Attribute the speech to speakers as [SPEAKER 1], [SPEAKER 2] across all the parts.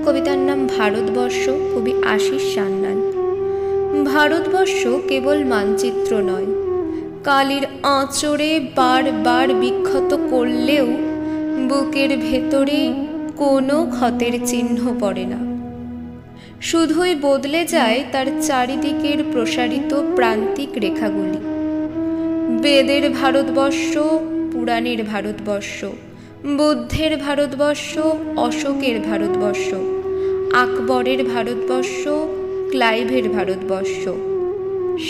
[SPEAKER 1] কবিতার নাম ভারতবর্ষ, কবি আশিস সান্যাল। ভারতবর্ষ কেবল মানচিত্র নয়, কালির আঁচড়ে বারবার বিক্ষত করলেও বুকের ভেতরে কোনো ক্ষতের চিহ্ন পড়ে না। শুধুই বদলে যায় তার চারিদিকের প্রসারিত প্রান্তিক রেখাগুলি। বেদের ভারতবর্ষ, পুরাণের ভারতবর্ষ, বুদ্ধের ভারতবর্ষ, অশোকের ভারতবর্ষ, আকবরের ভারতবর্ষ, ক্লাইভের ভারতবর্ষ,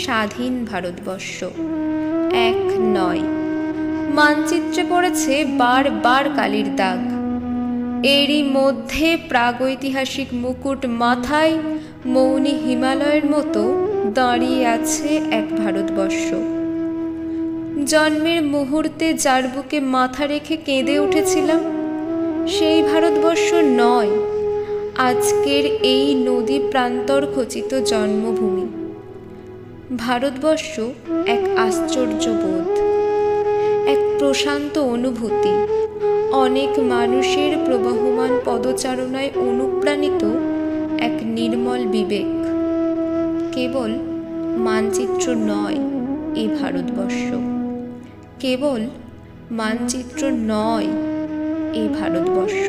[SPEAKER 1] স্বাধীন ভারতবর্ষ এক নয়। মানচিত্রে পড়েছে বারবার কালির দাগ। এরই মধ্যে প্রাগৈতিহাসিক মুকুট মাথায় মৌনী হিমালয়ের মতো দাঁড়িয়ে আছে এক ভারতবর্ষ। জন্মের মুহূর্তে যার বুকে মাথা রেখে কেঁদে উঠেছিলাম, সেই ভারতবর্ষ নয় আজকের এই নদী প্রান্তর খচিত জন্মভূমি। ভারতবর্ষ এক আশ্চর্য বোধ, এক প্রশান্ত অনুভূতি, অনেক মানুষের প্রবহমান পদচারণায় অনুপ্রাণিত এক নির্মল বিবেক। কেবল মানচিত্র নয় এ ভারতবর্ষ, কেবল মানচিত্র নয় এ ভারতবর্ষ।